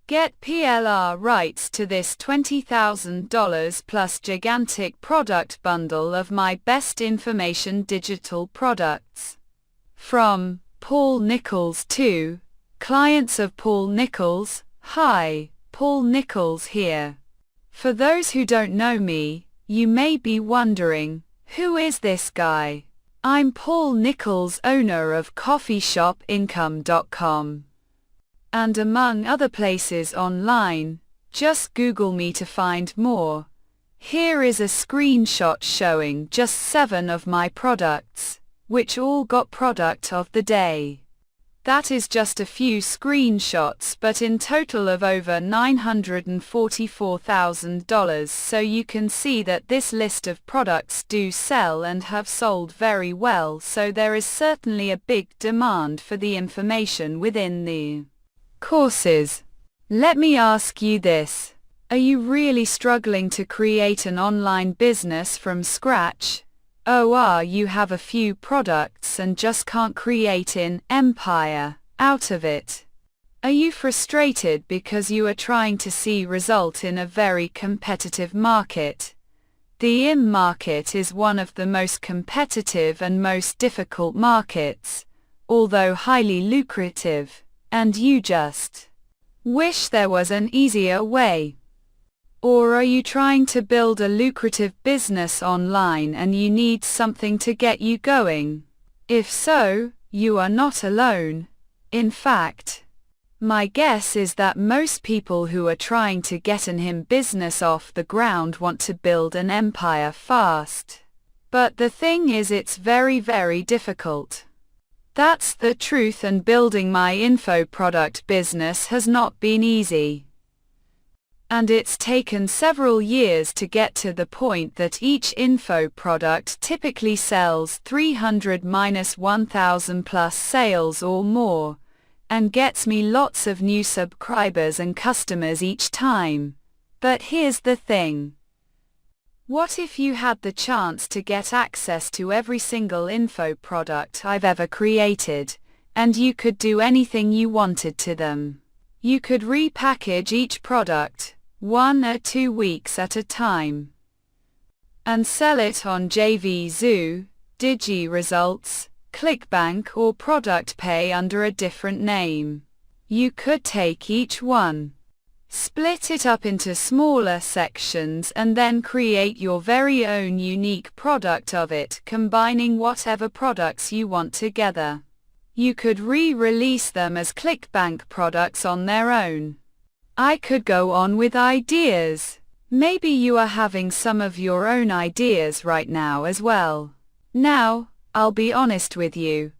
Get PLR rights to this $20,000 plus gigantic product bundle of my best information digital products. From Paul Nicholls to clients of Paul Nicholls. Hi, Paul Nicholls here. For those who don't know me, you may be wondering, who is this guy? I'm Paul Nicholls, owner of coffeeshopincome.com. And among other places online. Just Google me to find more. Here is a screenshot showing just 7 of my products, which all got product of the day. That is just a few screenshots, but in total of over $944,000, so you can see that this list of products do sell and have sold very well, so there is certainly a big demand for the information within the courses. Let me ask you this. Are you really struggling to create an online business from scratch? Or you have a few products and just can't create an empire out of it? Are you frustrated because you are trying to see result in a very competitive market? The IM market is one of the most competitive and most difficult markets, although highly lucrative, and you just wish there was an easier way. Or are you trying to build a lucrative business online and you need something to get you going? If so, you are not alone. In fact, my guess is that most people who are trying to get an IM business off the ground want to build an empire fast. But the thing is, it's very, very difficult. That's the truth, and building my info product business has not been easy. And it's taken several years to get to the point that each info product typically sells 300-1,000 plus sales or more, and gets me lots of new subscribers and customers each time. But here's the thing. What if you had the chance to get access to every single info product I've ever created, and you could do anything you wanted to them? You could repackage each product 1 or 2 weeks at a time, and sell it on JVZoo, DigiResults, ClickBank or ProductPay under a different name. You could take each one, split it up into smaller sections, and then create your very own unique product of it, combining whatever products you want together. You could re-release them as ClickBank products on their own. I could go on with ideas. Maybe you are having some of your own ideas right now as well. Now, I'll be honest with you.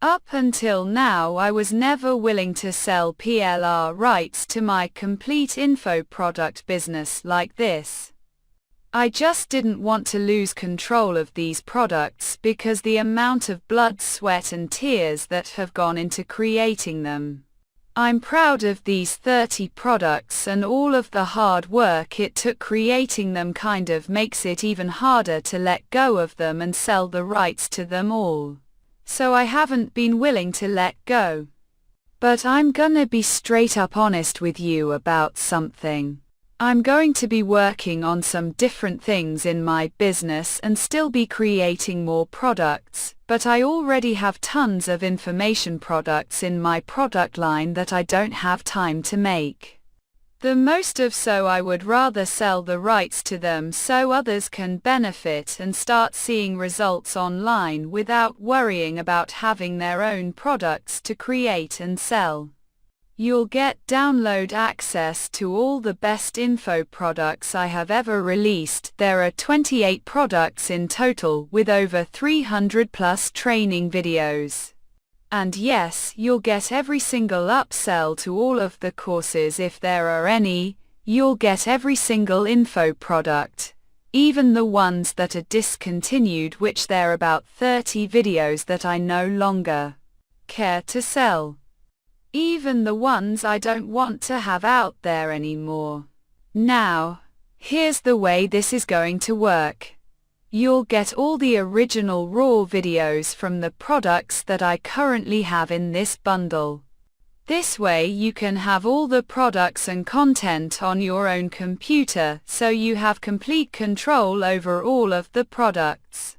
Up until now, I was never willing to sell PLR rights to my complete info product business like this. I just didn't want to lose control of these products because the amount of blood, sweat and tears that have gone into creating them. I'm proud of these 30 products, and all of the hard work it took creating them kind of makes it even harder to let go of them and sell the rights to them all. So I haven't been willing to let go. But I'm gonna be straight up honest with you about something. I'm going to be working on some different things in my business and still be creating more products, but I already have tons of information products in my product line that I don't have time to make the most of, so I would rather sell the rights to them so others can benefit and start seeing results online without worrying about having their own products to create and sell. You'll get download access to all the best info products I have ever released. There are 28 products in total with over 300 plus training videos. And yes, you'll get every single upsell to all of the courses if there are any. You'll get every single info product, even the ones that are discontinued, which there are about 30 videos that I no longer care to sell. Even the ones I don't want to have out there anymore. Now, here's the way this is going to work. You'll get all the original raw videos from the products that I currently have in this bundle. This way you can have all the products and content on your own computer, so you have complete control over all of the products.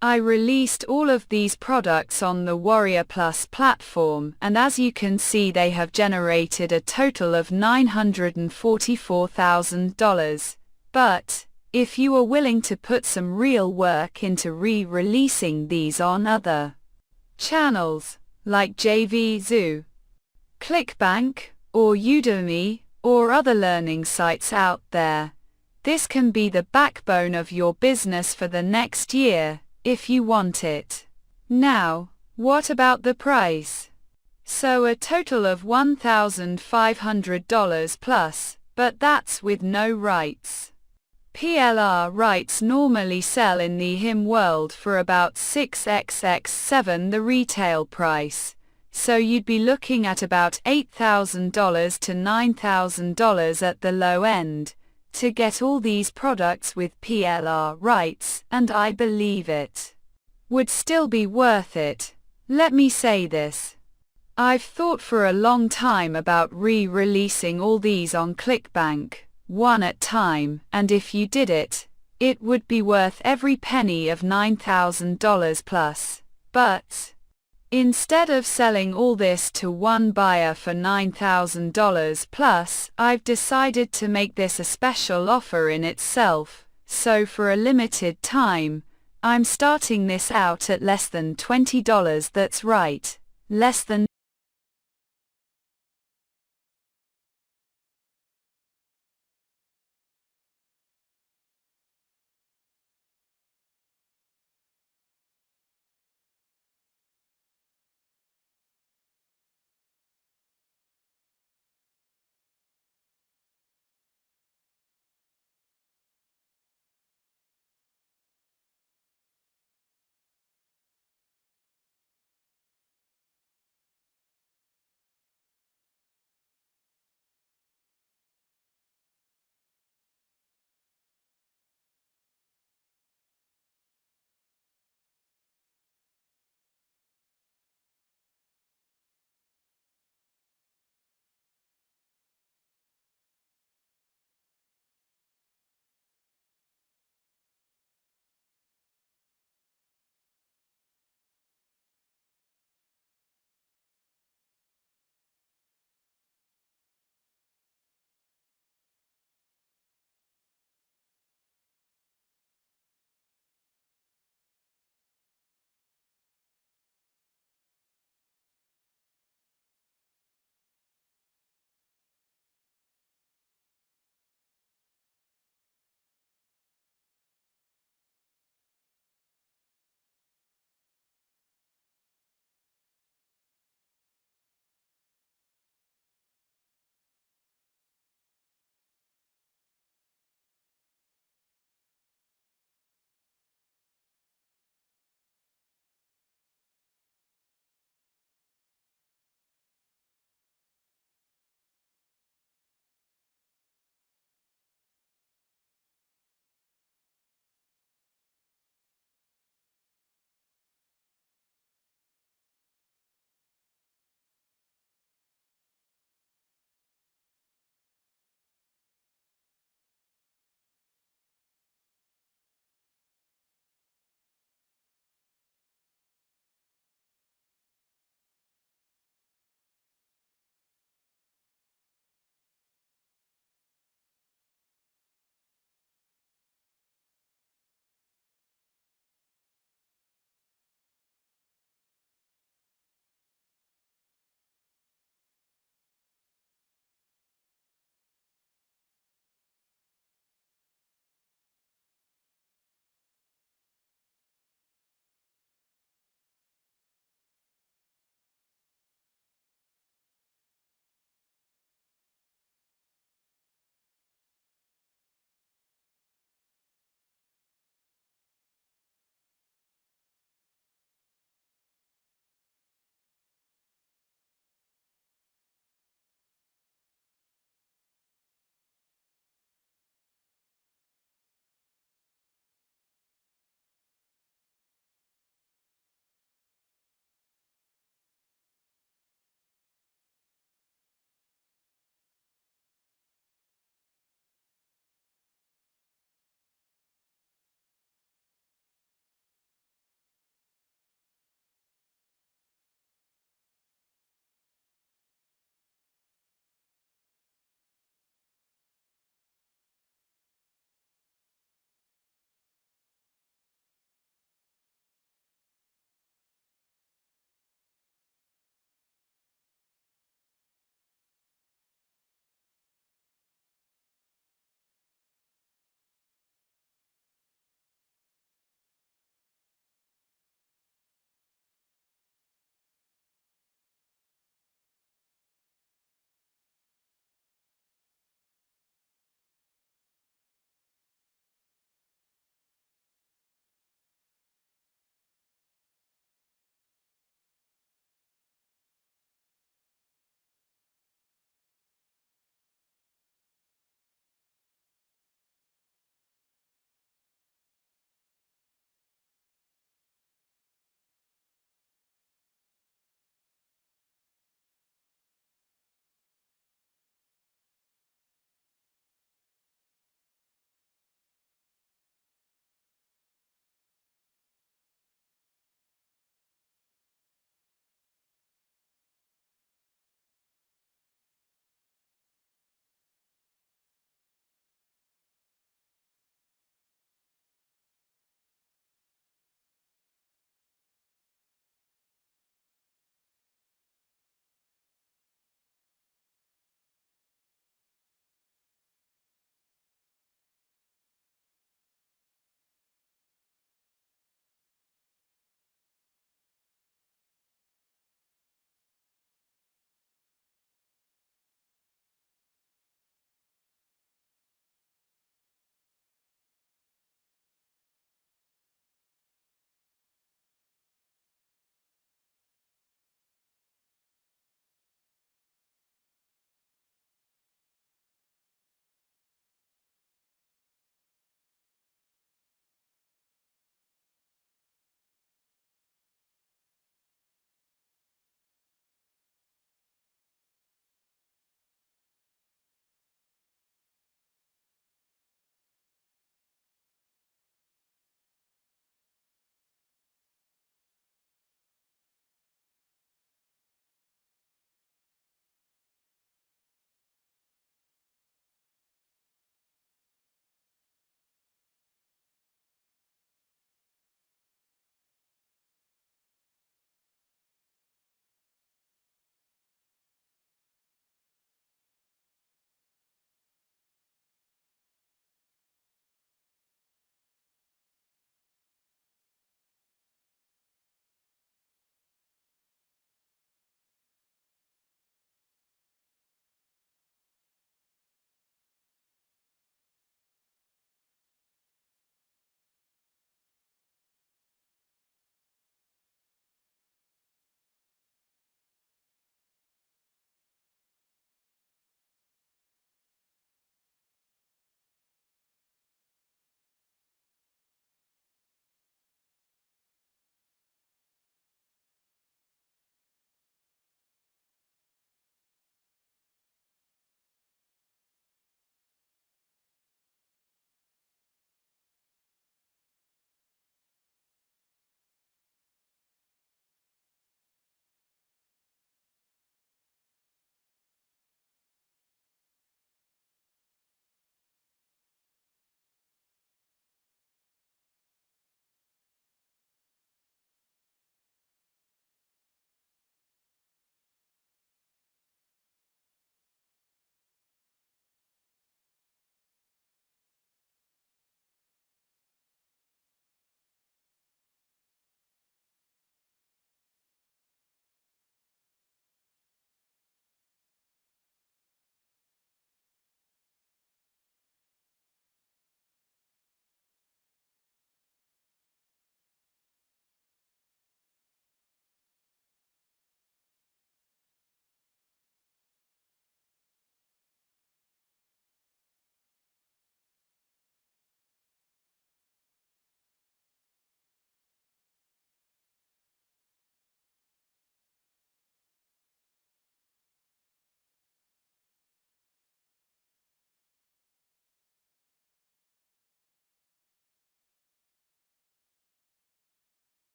I released all of these products on the Warrior Plus platform, and as you can see they have generated a total of $944,000. But, if you are willing to put some real work into re-releasing these on other channels, like JVZoo, ClickBank, or Udemy, or other learning sites out there, this can be the backbone of your business for the next year, if you want it. Now, what about the price? So a total of $1,500 plus, but that's with no rights. PLR rights normally sell in the HIM world for about 6xx7 the retail price. So you'd be looking at about $8,000 to $9,000 at the low end, to get all these products with PLR rights, and I believe it would still be worth it. Let me say this. I've thought for a long time about re-releasing all these on ClickBank, one at a time, and if you did it, it would be worth every penny of $9,000 plus. But instead of selling all this to one buyer for $9,000 plus, I've decided to make this a special offer in itself, so for a limited time, I'm starting this out at less than $20. That's right, less than